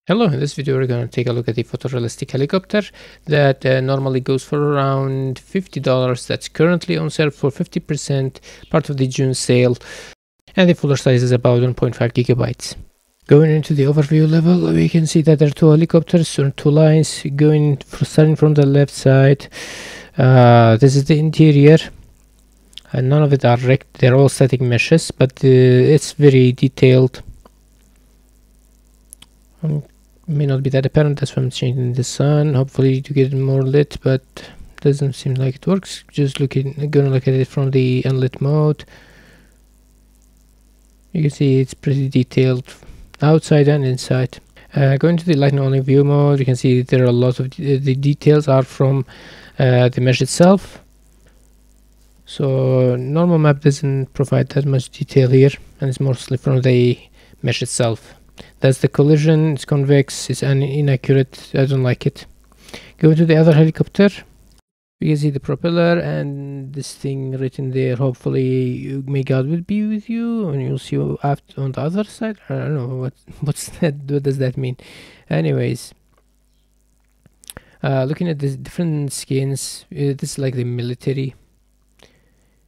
Hello, in this video we're going to take a look at the photorealistic helicopter that normally goes for around $50. That's currently on sale for 50%, part of the June sale, and the fuller size is about 1.5 gigabytes. Going into the overview level, we can see that there are two helicopters on two lines starting from the left side. This is the interior, and none of it are they're all static meshes, but it's very detailed. May not be that apparent, that's why I'm changing the sun, hopefully to get it more lit, but doesn't seem like it works. Just gonna look at it from the unlit mode. You can see it's pretty detailed outside and inside. Going to the lighting only view mode, you can see there are a lot of the details are from the mesh itself. So normal map doesn't provide that much detail here, and it's mostly from the mesh itself. That's the collision, it's convex, it's inaccurate, I don't like it. Go to the other helicopter, you can see the propeller and this thing written there, hopefully may God will be with you, and you'll see after on the other side. I don't know, what's that, what does that mean? Anyways, looking at the different skins, this is like the military,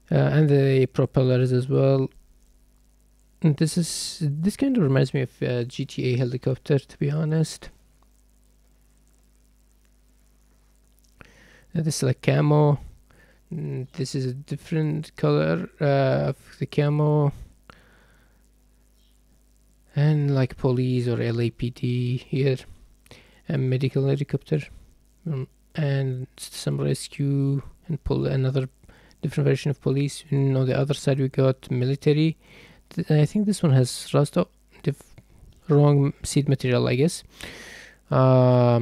and the propellers as well. This kind of reminds me of a GTA helicopter, to be honest. This is like camo. This is a different color of the camo, and like police or LAPD here, and medical helicopter, and some rescue, and another different version of police. And on the other side we got military. I think this one has rust. Oh, the wrong seat material, I guess. Yeah,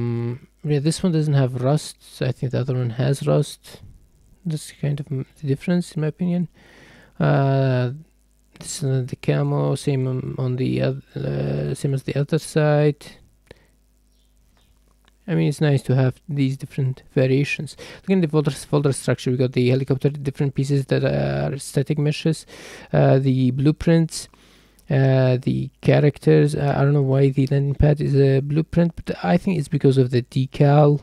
this one doesn't have rust. I think the other one has rust. That's kind of the difference, in my opinion. This is the camo, same on the same as the other side. I mean, it's nice to have these different variations. Looking at the folder structure, we got the helicopter, different pieces that are static meshes, the blueprints, the characters. I don't know why the landing pad is a blueprint, but I think it's because of the decal.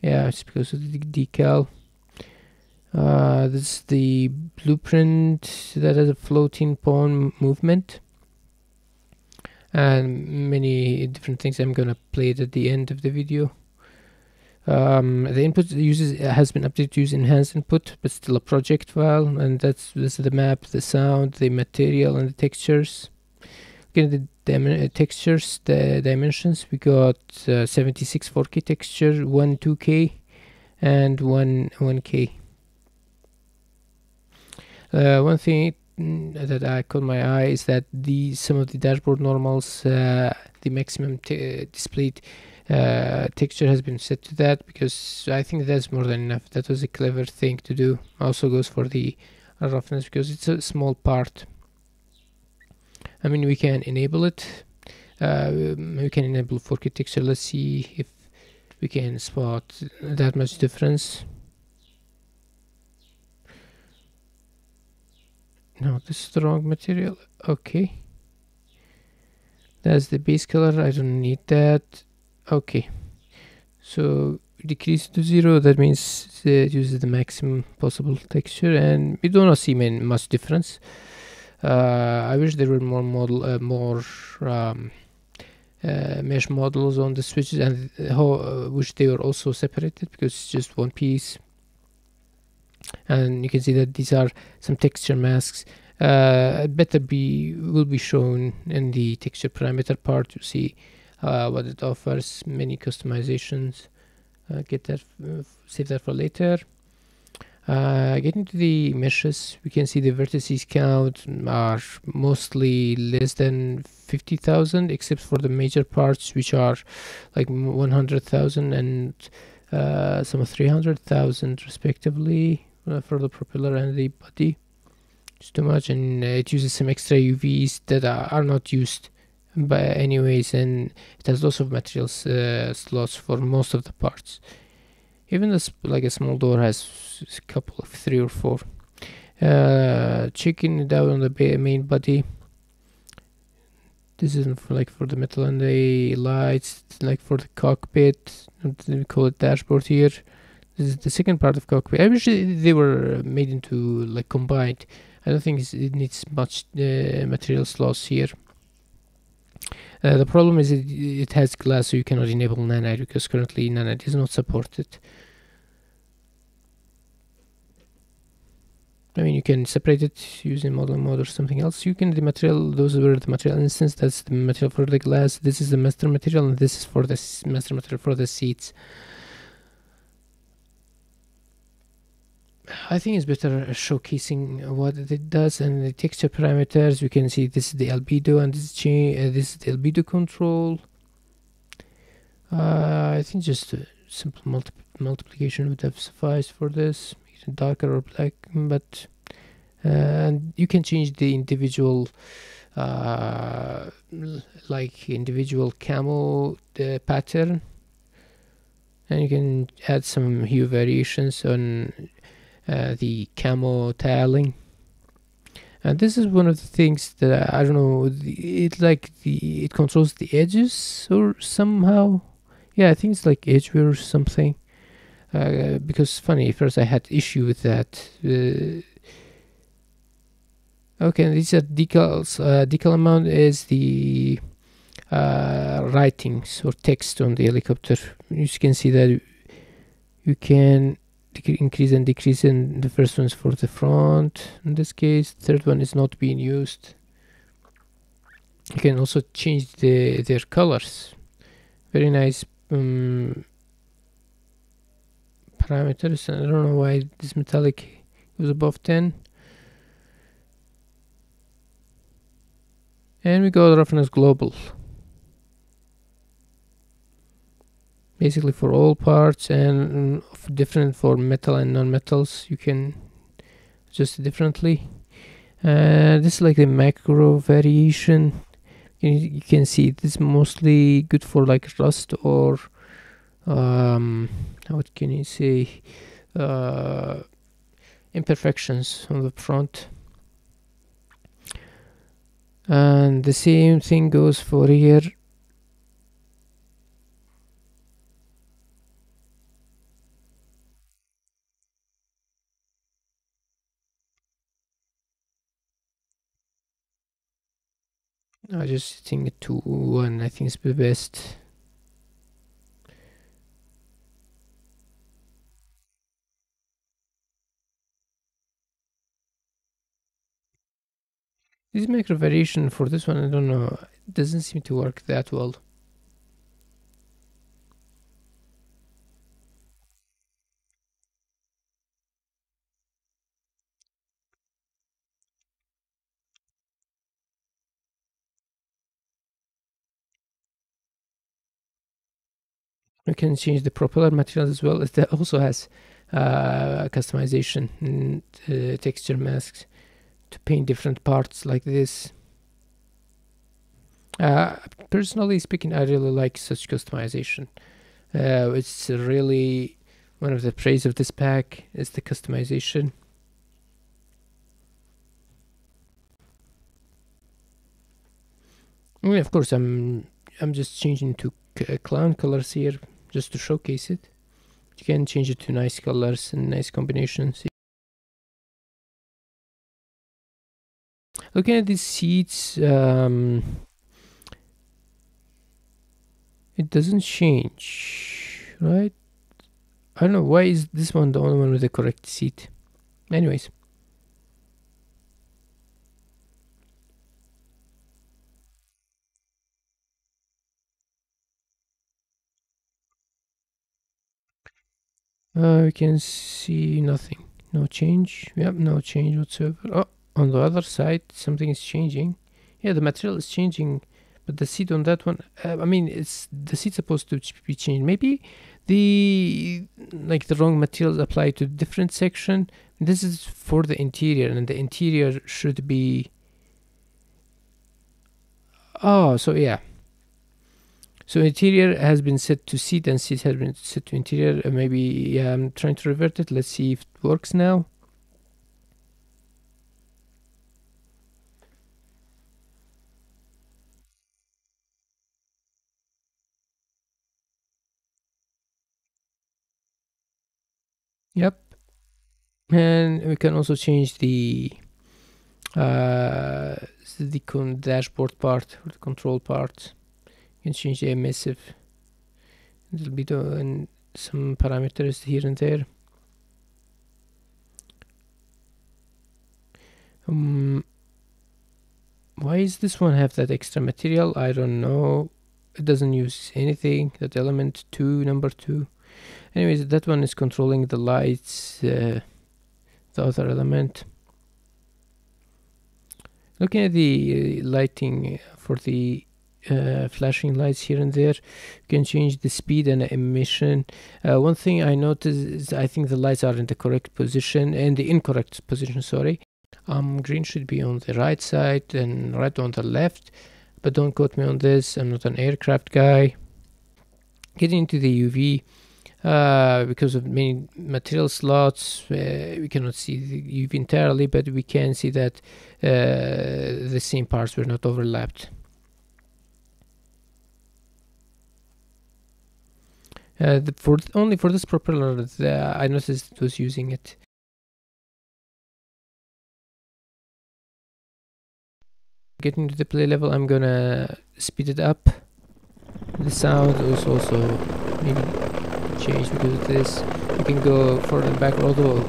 Yeah, it's because of the decal. This is the blueprint that has a floating pawn movement, and many different things. I'm gonna play it at the end of the video. The input has been updated to use enhanced input, but still a project file, and this is the map, the sound, the material, and the textures. Looking at the textures, the dimensions, we got 76 4K texture, 1 2K, and 1 1K. One thing that caught my eye is that some of the dashboard normals, the maximum displayed texture has been set to that, because I think that's more than enough. That was a clever thing to do. Also goes for the roughness, because it's a small part. I mean, we can enable it. We can enable 4K texture. Let's see if we can spot that much difference. No, this is the wrong material. Okay, that's the base color. I don't need that. Okay, so decrease to 0. That means it uses the maximum possible texture, and we do not see much difference. I wish there were more mesh models on the switches, and wish they were also separated, because it's just one piece. And you can see that these are some texture masks. Will be shown in the texture parameter part to see what it offers. Many customizations. Get that, save that for later. Getting to the meshes, we can see the vertices count are mostly less than 50,000, except for the major parts, which are like 100,000 and some 300,000 respectively. For the propeller and the body. It's too much, and it uses some extra UVs that are not used by anyways, and it has lots of materials slots for most of the parts. Even this, like a small door, has a couple of 3 or 4. Checking it out on the main body, This is for the metal and the lights, like for the cockpit. We call it dashboard here. This is the second part of cockpit. I wish they were made into like combined. I don't think it needs much material slots here. The problem is it has glass, so you cannot enable nanite because currently nanite is not supported. I mean, you can separate it using model mode or something else. You can the material. Those were the material instance. That's the material for the glass. This is the master material, and this is for the master material for the seats. I think it's better showcasing what it does and the texture parameters. You can see this is the albedo and this is this is the albedo control. I think just a simple multiplication would have sufficed for this. Darker or black, but and you can change the individual like individual camo pattern, and you can add some hue variations on the camo tiling. And this is one of the things that I don't know, it controls the edges or somehow. Yeah, I think it's like edgeware or something. Because funny, first I had issue with that. Okay, these are decals. Decal amount is the writings or text on the helicopter. You can see that you can increase and decrease, and the first one's for the front in this case. The third one is not being used. You can also change their colors. Very nice parameters. I don't know why this metallic was above 10. And we go roughness global. Basically for all parts, and different for metal and non-metals. You can adjust it differently. This is like the macro variation. You can see this mostly good for like rust or what can you say, imperfections on the front. And the same thing goes for here. I just think 2-1 I think is the best. This macro variation for this one, I don't know, it doesn't seem to work that well. You can change the propeller material as well. It also has customization and texture masks to paint different parts like this. Personally speaking, I really like such customization. It's really one of the praise of this pack is the customization. I mean, of course, I'm just changing to clown colors here just to showcase it. You can change it to nice colors and nice combinations. Looking at these seats, it doesn't change, right? I don't know, why is this one the only one with the correct seat? Anyways. We can see nothing. No change. Yep, no change whatsoever. Oh, on the other side, something is changing. Yeah, the material is changing, but the seat on that one, I mean, it's the seat's supposed to be changed. Maybe the wrong materials apply to different section. This is for the interior, and the interior should be. Oh, so yeah. So interior has been set to seat and seat has been set to interior. Maybe, yeah, I'm trying to revert it. Let's see if it works now. Yep. And we can also change the dashboard part or the control part. You can change the emissive a little bit and some parameters here and there. Why is this one have that extra material? I don't know. It doesn't use anything. That element 2, number 2. Anyways, that one is controlling the lights, the other element. Looking at the lighting for the flashing lights here and there, you can change the speed and emission. One thing I noticed is I think the lights are in the correct position and the incorrect position, sorry. Green should be on the right side and red on the left, but don't quote me on this. I'm not an aircraft guy. Getting into the UV, because of many material slots, we cannot see the UV entirely, but we can see that the same parts were not overlapped. Only for this propeller, I noticed it was using it. Getting to the play level, I'm gonna speed it up. The sound is also maybe changed because of this. You can go forward and back, although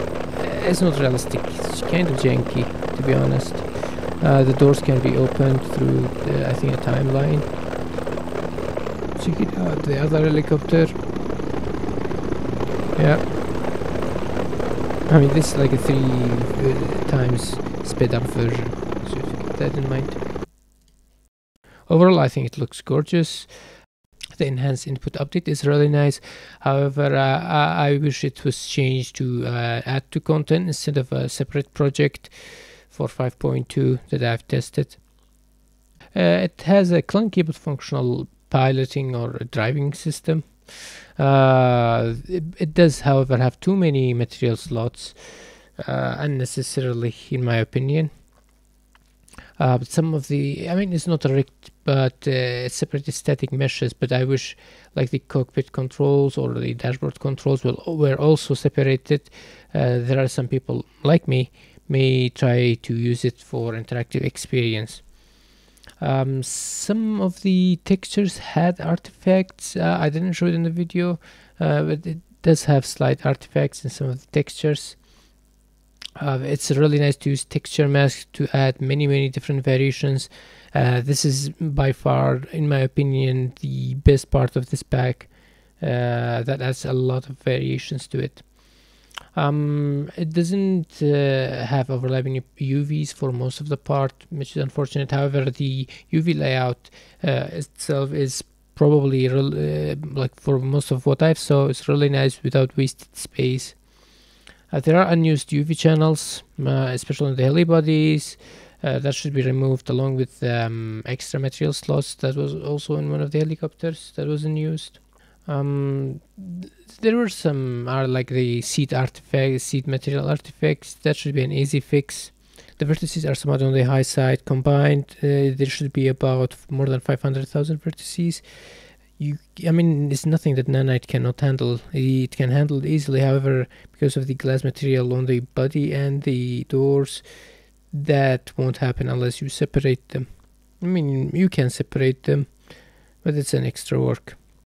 it's not realistic. It's kind of janky, to be honest. The doors can be opened through, I think, a timeline. Check it out, the other helicopter. Yeah. I mean, this is like a 3 times sped up version, so keep that in mind. Overall, I think it looks gorgeous. The enhanced input update is really nice. However, I wish it was changed to add to content instead of a separate project for 5.2 that I've tested. It has a clunky but functional piloting or driving system. It does, however, have too many material slots, unnecessarily, in my opinion. But some of the, I mean, it's not a rigged, but it's separate static meshes. But I wish, like the cockpit controls or the dashboard controls, were also separated. There are some people like me may try to use it for interactive experience. Some of the textures had artifacts. I didn't show it in the video, but it does have slight artifacts in some of the textures. It's really nice to use texture masks to add many different variations. This is by far, in my opinion, the best part of this pack. That has a lot of variations to it. It doesn't have overlapping UVs for most of the part, which is unfortunate. However, the UV layout itself is probably like for most of what I've saw, it's really nice without wasted space. There are unused UV channels, especially on the heli bodies. That should be removed along with extra material slots that was also in one of the helicopters that wasn't used. There were some like the seat artifacts, seat material artifacts. That should be an easy fix. The vertices are somewhat on the high side. Combined, there should be about more than 500,000 vertices. I mean, it's nothing that nanite cannot handle. It can handle it easily. However, because of the glass material on the body and the doors, that won't happen unless you separate them. I mean, you can separate them, but it's an extra work.